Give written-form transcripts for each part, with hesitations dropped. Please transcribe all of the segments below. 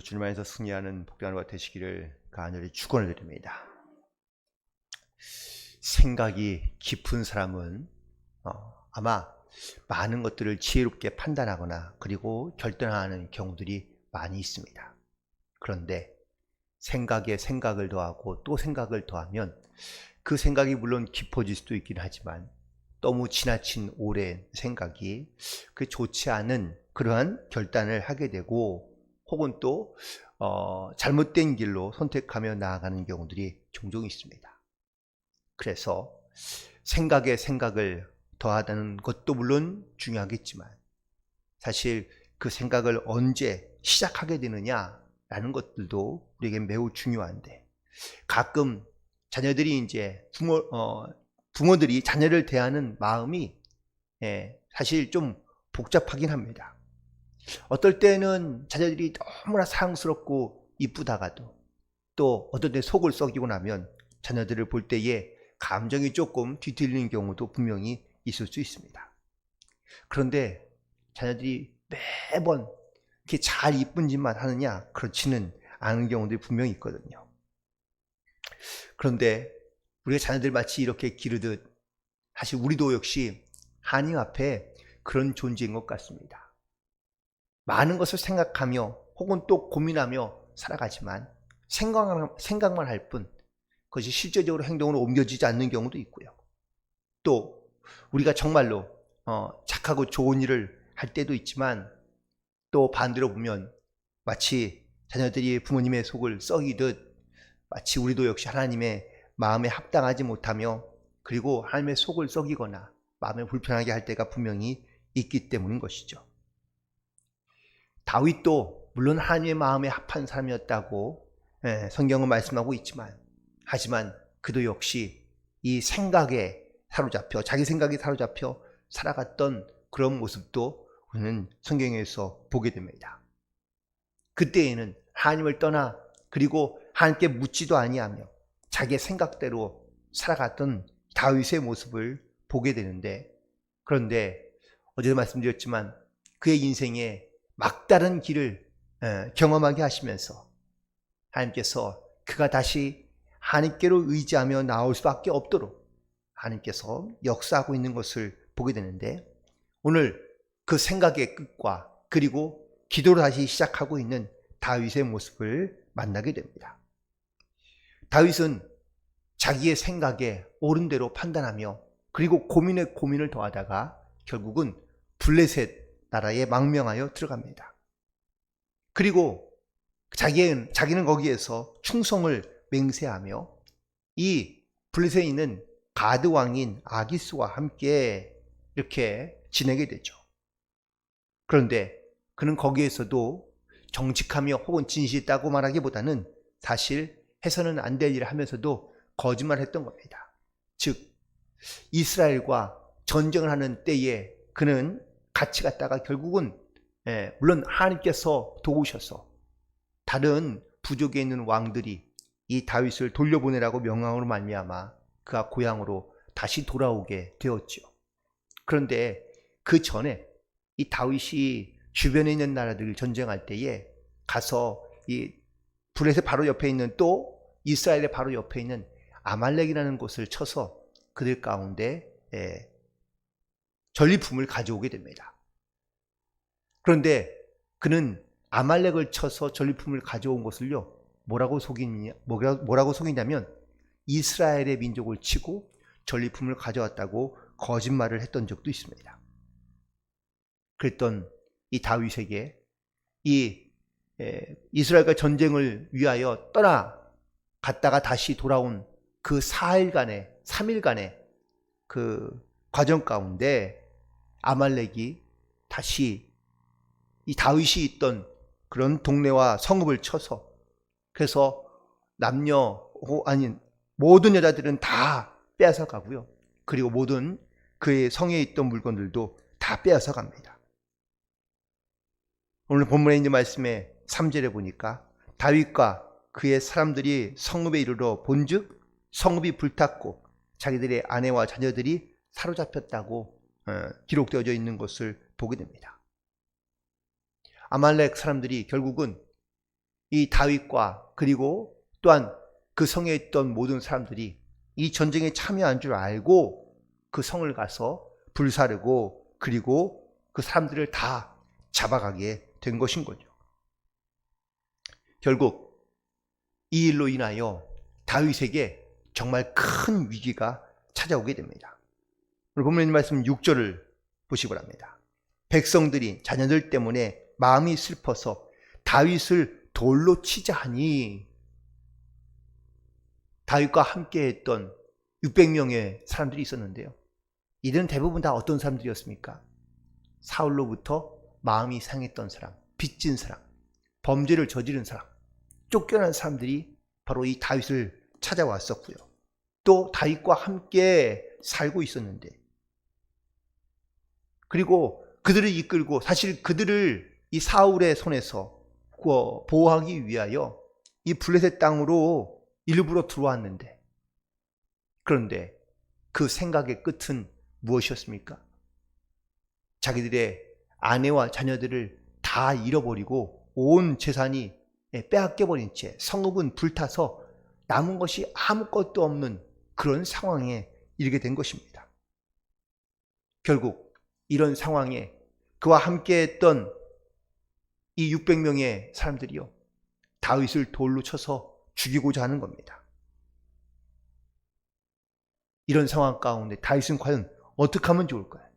주님 안에서 승리하는 복된 하루가 되시기를 간절히 축원을 드립니다. 생각이 깊은 사람은 아마 많은 것들을 지혜롭게 판단하거나 그리고 결단하는 경우들이 많이 있습니다. 그런데 생각에 생각을 더하고 또 생각을 더하면 그 생각이 물론 깊어질 수도 있긴 하지만 너무 지나친 오랜 생각이 그 좋지 않은 그러한 결단을 하게 되고 혹은 또 잘못된 길로 선택하며 나아가는 경우들이 종종 있습니다. 그래서 생각에 생각을 더하다는 것도 물론 중요하겠지만 사실 그 생각을 언제 시작하게 되느냐라는 것들도 우리에게 매우 중요한데 가끔 자녀들이 이제 부모들이 자녀를 대하는 마음이 사실 좀 복잡하긴 합니다. 어떨 때는 자녀들이 너무나 사랑스럽고 이쁘다가도 또 어떨 때 속을 썩이고 나면 자녀들을 볼 때에 감정이 조금 뒤틀리는 경우도 분명히 있을 수 있습니다. 그런데 자녀들이 매번 이렇게 잘 이쁜 짓만 하느냐? 그렇지는 않은 경우들이 분명히 있거든요. 그런데 우리가 자녀들 마치 이렇게 기르듯 사실 우리도 역시 하나님 앞에 그런 존재인 것 같습니다. 많은 것을 생각하며 혹은 또 고민하며 살아가지만 생각만 할 뿐 그것이 실제적으로 행동으로 옮겨지지 않는 경우도 있고요. 또 우리가 정말로 착하고 좋은 일을 할 때도 있지만 또 반대로 보면 마치 자녀들이 부모님의 속을 썩이듯 마치 우리도 역시 하나님의 마음에 합당하지 못하며 그리고 하나님의 속을 썩이거나 마음에 불편하게 할 때가 분명히 있기 때문인 것이죠. 다윗도 물론 하나님의 마음에 합한 사람이었다고 성경은 말씀하고 있지만 하지만 그도 역시 이 생각에 사로잡혀 자기 생각에 사로잡혀 살아갔던 그런 모습도 우리는 성경에서 보게 됩니다. 그때에는 하나님을 떠나 그리고 하나님께 묻지도 아니하며 자기의 생각대로 살아갔던 다윗의 모습을 보게 되는데 그런데 어제도 말씀드렸지만 그의 인생에 막다른 길을 경험하게 하시면서 하나님께서 그가 다시 하나님께로 의지하며 나올 수밖에 없도록 하나님께서 역사하고 있는 것을 보게 되는데 오늘 그 생각의 끝과 그리고 기도를 다시 시작하고 있는 다윗의 모습을 만나게 됩니다. 다윗은 자기의 생각에 옳은 대로 판단하며 그리고 고민을 더하다가 결국은 블레셋 나라에 망명하여 들어갑니다. 그리고 자기는 거기에서 충성을 맹세하며 이 블레셋에 있는 가드 왕인 아기스와 함께 이렇게 지내게 되죠. 그런데 그는 거기에서도 정직하며 혹은 진실했다고 말하기보다는 사실 해서는 안 될 일을 하면서도 거짓말했던 겁니다. 즉 이스라엘과 전쟁을 하는 때에 그는 같이 갔다가 결국은 물론 하나님께서 도우셔서 다른 부족에 있는 왕들이 이 다윗을 돌려보내라고 명령으로 말미암아 그가 고향으로 다시 돌아오게 되었죠. 그런데 그 전에 이 다윗이 주변에 있는 나라들 전쟁할 때에 가서 이 블레셋 바로 옆에 있는 또 이스라엘의 바로 옆에 있는 아말렉이라는 곳을 쳐서 그들 가운데 전리품을 가져오게 됩니다. 그런데 그는 아말렉을 쳐서 전리품을 가져온 것을요 뭐라고 속이냐면 이스라엘의 민족을 치고 전리품을 가져왔다고 거짓말을 했던 적도 있습니다. 그랬던 이 다윗에게 이 이스라엘과 전쟁을 위하여 갔다가 다시 돌아온 그 3일간의 그 과정 가운데 아말렉이 다시 이 다윗이 있던 그런 동네와 성읍을 쳐서 그래서 모든 여자들은 다 빼앗아 가고요. 그리고 모든 그의 성에 있던 물건들도 다 빼앗아 갑니다. 오늘 본문에 있는 말씀에 3절에 보니까 다윗과 그의 사람들이 성읍에 이르러 본즉 성읍이 불탔고 자기들의 아내와 자녀들이 사로잡혔다고 기록되어져 있는 것을 보게 됩니다. 아말렉 사람들이 결국은 이 다윗과 그리고 또한 그 성에 있던 모든 사람들이 이 전쟁에 참여한 줄 알고 그 성을 가서 불사르고 그리고 그 사람들을 다 잡아가게 된 것인 거죠. 결국 이 일로 인하여 다윗에게 정말 큰 위기가 찾아오게 됩니다. 오늘 본문 말씀 6절을 보시기 바랍니다. 백성들이 자녀들 때문에 마음이 슬퍼서 다윗을 돌로 치자 하니, 다윗과 함께 했던 600명의 사람들이 있었는데요. 이들은 대부분 다 어떤 사람들이었습니까? 사울로부터 마음이 상했던 사람, 빚진 사람, 범죄를 저지른 사람, 쫓겨난 사람들이 바로 이 다윗을 찾아왔었고요. 또 다윗과 함께 살고 있었는데, 그리고 그들을 이끌고 사실 그들을 이 사울의 손에서 보호하기 위하여 이 블레셋 땅으로 일부러 들어왔는데, 그런데 그 생각의 끝은 무엇이었습니까? 자기들의 아내와 자녀들을 다 잃어버리고 온 재산이 빼앗겨버린 채 성읍은 불타서 남은 것이 아무것도 없는 그런 상황에 이르게 된 것입니다. 결국 이런 상황에 그와 함께했던 이 600명의 사람들이요, 다윗을 돌로 쳐서 죽이고자 하는 겁니다. 이런 상황 가운데 다윗은 과연 어떻게 하면 좋을까요?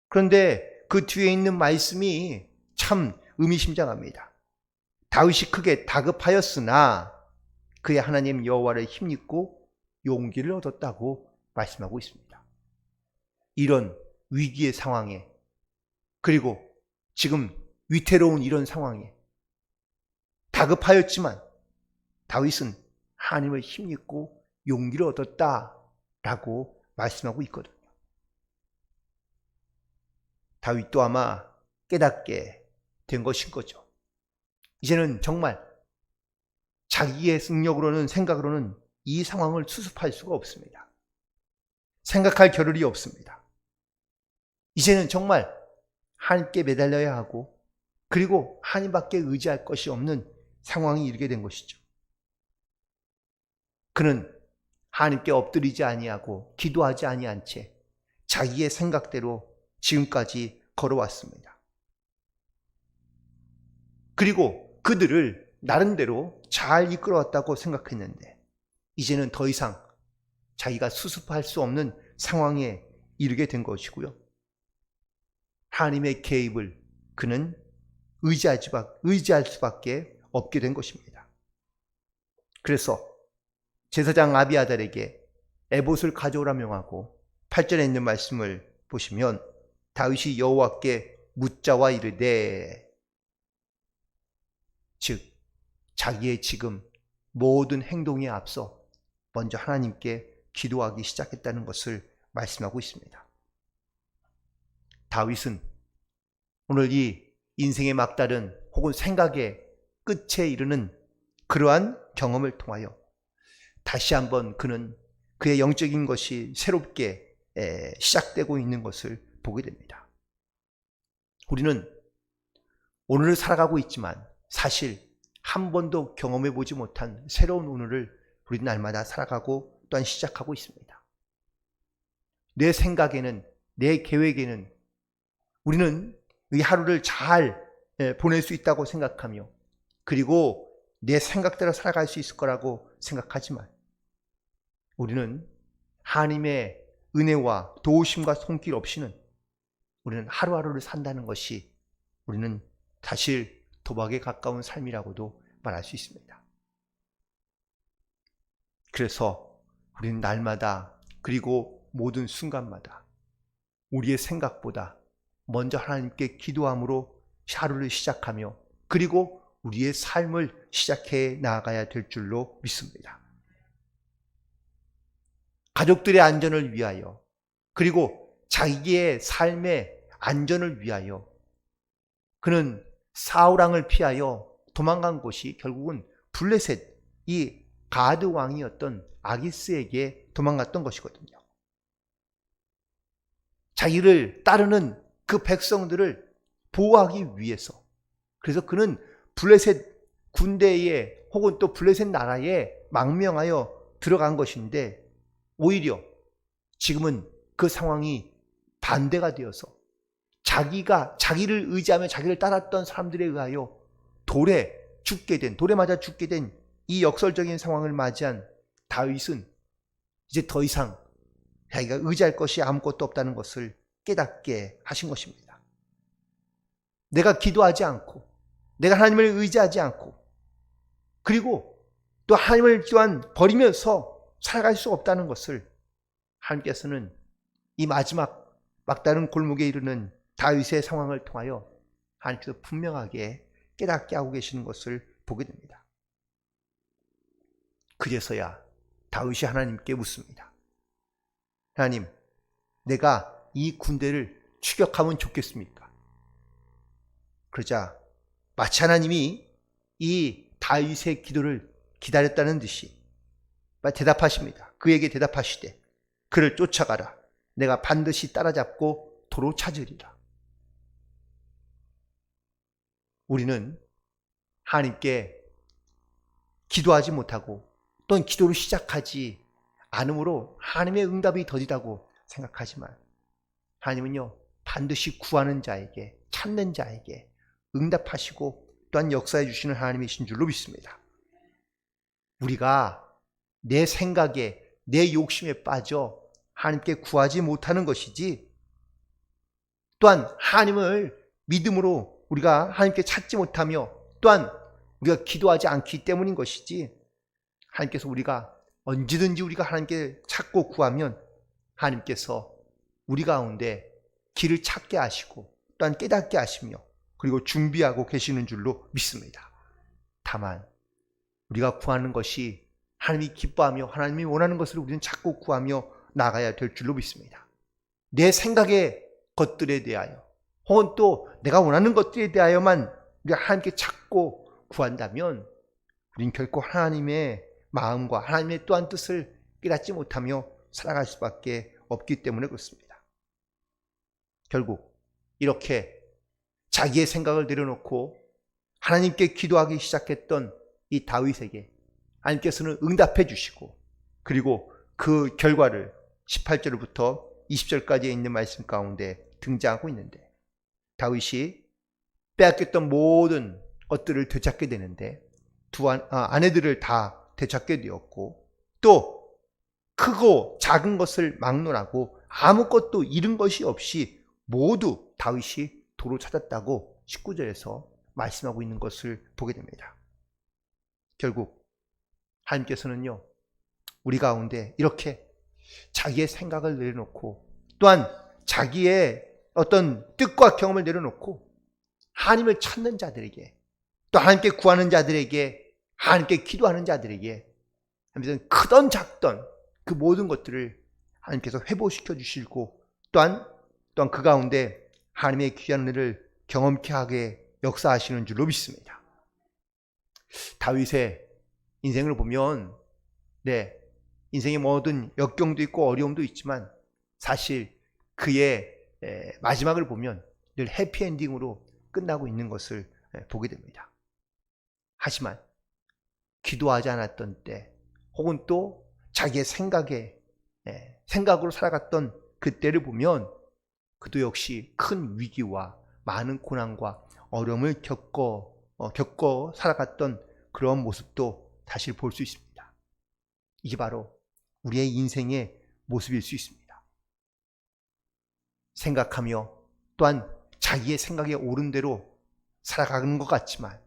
그런데 그 뒤에 있는 말씀이 참 의미심장합니다. 다윗이 크게 다급하였으나 그의 하나님 여호와를 힘입고 용기를 얻었다고 말씀하고 있습니다. 이런 위기의 상황에, 그리고 지금 위태로운 이런 상황에 다급하였지만 다윗은 하나님을 힘입고 용기를 얻었다라고 말씀하고 있거든요. 다윗도 아마 깨닫게 된 것인 거죠. 이제는 정말 자기의 능력으로는, 생각으로는 이 상황을 수습할 수가 없습니다. 생각할 겨를이 없습니다. 이제는 정말 하나님께 매달려야 하고, 그리고 하나님밖에 의지할 것이 없는 상황이 이르게 된 것이죠. 그는 하나님께 엎드리지 아니하고 기도하지 아니한 채 자기의 생각대로 지금까지 걸어왔습니다. 그리고 그들을 나름대로 잘 이끌어왔다고 생각했는데, 이제는 더 이상 자기가 수습할 수 없는 상황에 이르게 된 것이고요. 하나님의 개입을 그는 의지할 수밖에 없게 된 것입니다. 그래서 제사장 아비아달에게 에봇을 가져오라 명하고 8절에 있는 말씀을 보시면 다윗이 여호와께 묻자와 이르되, 즉 자기의 지금 모든 행동에 앞서 먼저 하나님께 기도하기 시작했다는 것을 말씀하고 있습니다. 다윗은 오늘 이 인생의 막다른 혹은 생각의 끝에 이르는 그러한 경험을 통하여 다시 한번 그는 그의 영적인 것이 새롭게 시작되고 있는 것을 보게 됩니다. 우리는 오늘을 살아가고 있지만 사실 한 번도 경험해 보지 못한 새로운 오늘을 우리 날마다 살아가고 또한 시작하고 있습니다. 내 생각에는, 내 계획에는 우리는 이 하루를 잘 보낼 수 있다고 생각하며, 그리고 내 생각대로 살아갈 수 있을 거라고 생각하지만, 우리는 하나님의 은혜와 도우심과 손길 없이는 우리는 하루하루를 산다는 것이 우리는 사실 도박에 가까운 삶이라고도 말할 수 있습니다. 그래서 우리는 날마다, 그리고 모든 순간마다 우리의 생각보다 먼저 하나님께 기도함으로 하루를 시작하며, 그리고 우리의 삶을 시작해 나아가야 될 줄로 믿습니다. 가족들의 안전을 위하여, 그리고 자기의 삶의 안전을 위하여 그는 사울 왕을 피하여 도망간 곳이 결국은 블레셋, 이 가드 왕이었던 아기스에게 도망갔던 것이거든요. 자기를 따르는 그 백성들을 보호하기 위해서. 그래서 그는 블레셋 군대에 혹은 또 블레셋 나라에 망명하여 들어간 것인데 오히려 지금은 그 상황이 반대가 되어서 자기를 의지하며 자기를 따랐던 사람들에 의하여 돌에 맞아 죽게 된 이 역설적인 상황을 맞이한 다윗은 이제 더 이상 자기가 의지할 것이 아무것도 없다는 것을 깨닫게 하신 것입니다. 내가 기도하지 않고 내가 하나님을 의지하지 않고 그리고 또 하나님을 또한 버리면서 살아갈 수 없다는 것을 하나님께서는 이 마지막 막다른 골목에 이르는 다윗의 상황을 통하여 하나님께서 분명하게 깨닫게 하고 계시는 것을 보게 됩니다. 그래서야 다윗이 하나님께 묻습니다. 하나님, 내가 이 군대를 추격하면 좋겠습니까? 그러자 마치 하나님이 이 다윗의 기도를 기다렸다는 듯이 대답하십니다. 그에게 대답하시되 그를 쫓아가라. 내가 반드시 따라잡고 도로 찾으리라. 우리는 하나님께 기도하지 못하고 또는 기도를 시작하지 않으므로 하나님의 응답이 더디다고 생각하지만 하나님은요 반드시 구하는 자에게 찾는 자에게 응답하시고 또한 역사해 주시는 하나님이신 줄로 믿습니다. 우리가 내 생각에 내 욕심에 빠져 하나님께 구하지 못하는 것이지 또한 하나님을 믿음으로 우리가 하나님께 찾지 못하며 또한 우리가 기도하지 않기 때문인 것이지 하나님께서 우리가 언제든지 우리가 하나님께 찾고 구하면 하나님께서 우리 가운데 길을 찾게 하시고 또한 깨닫게 하시며 그리고 준비하고 계시는 줄로 믿습니다. 다만 우리가 구하는 것이 하나님이 기뻐하며 하나님이 원하는 것을 우리는 찾고 구하며 나가야 될 줄로 믿습니다. 내 생각의 것들에 대하여 혹은 또 내가 원하는 것들에 대하여만 우리가 하나님께 찾고 구한다면 우리는 결코 하나님의 마음과 하나님의 또한 뜻을 깨닫지 못하며 살아갈 수밖에 없기 때문에 그렇습니다. 결국 이렇게 자기의 생각을 내려놓고 하나님께 기도하기 시작했던 이 다윗에게 하나님께서는 응답해 주시고 그리고 그 결과를 18절부터 20절까지 있는 말씀 가운데 등장하고 있는데 다윗이 빼앗겼던 모든 것들을 되찾게 되는데 두 아내들을 다 되찾게 되었고 또 크고 작은 것을 막론하고 아무것도 잃은 것이 없이 모두 다윗이 도로 찾았다고 19절에서 말씀하고 있는 것을 보게 됩니다. 결국 하나님께서는요 우리 가운데 이렇게 자기의 생각을 내려놓고 또한 자기의 어떤 뜻과 경험을 내려놓고 하나님을 찾는 자들에게 또 하나님께 구하는 자들에게 하나님께 기도하는 자들에게 하나님께서는 크던 작던 그 모든 것들을 하나님께서 회복시켜 주시고 또한 그 가운데 하나님의 귀한 은혜를 경험케 하게 역사하시는 줄로 믿습니다. 다윗의 인생을 보면 인생의 모든 역경도 있고 어려움도 있지만 사실 그의 마지막을 보면 늘 해피엔딩으로 끝나고 있는 것을 보게 됩니다. 하지만 기도하지 않았던 때 혹은 또 자기의 생각으로 살아갔던 그때를 보면 그도 역시 큰 위기와 많은 고난과 어려움을 겪어 살아갔던 그런 모습도 사실 볼 수 있습니다. 이게 바로 우리의 인생의 모습일 수 있습니다. 생각하며 또한 자기의 생각에 옳은 대로 살아가는 것 같지만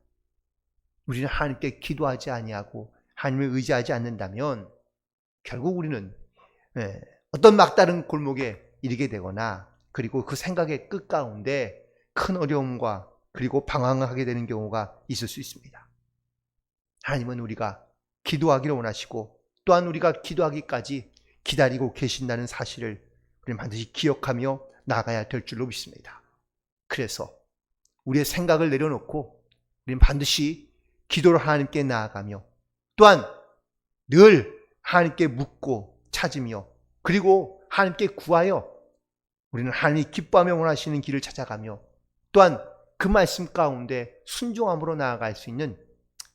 우리는 하나님께 기도하지 아니하고 하나님을 의지하지 않는다면 결국 우리는 어떤 막다른 골목에 이르게 되거나 그리고 그 생각의 끝 가운데 큰 어려움과 그리고 방황하게 되는 경우가 있을 수 있습니다. 하나님은 우리가 기도하기를 원하시고 또한 우리가 기도하기까지 기다리고 계신다는 사실을 우리는 반드시 기억하며 나가야 될 줄로 믿습니다. 그래서 우리의 생각을 내려놓고 우리는 반드시 기도로 하나님께 나아가며 또한 늘 하나님께 묻고 찾으며 그리고 하나님께 구하여 우리는 하나님이 기뻐하며 원하시는 길을 찾아가며 또한 그 말씀 가운데 순종함으로 나아갈 수 있는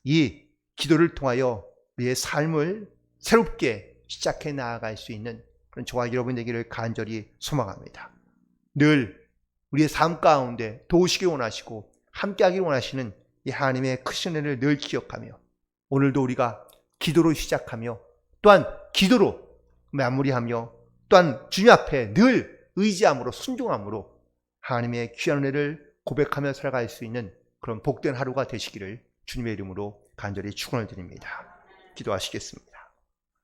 이 기도를 통하여 우리의 삶을 새롭게 시작해 나아갈 수 있는 그런 저와 여러분 되기를 간절히 소망합니다. 늘 우리의 삶 가운데 도우시길 원하시고 함께하길 원하시는 이 하나님의 크신 은혜를 늘 기억하며 오늘도 우리가 기도로 시작하며 또한 기도로 마무리하며 또한 주님 앞에 늘 의지함으로 순종함으로 하나님의 귀한 은혜를 고백하며 살아갈 수 있는 그런 복된 하루가 되시기를 주님의 이름으로 간절히 축원을 드립니다. 기도하시겠습니다.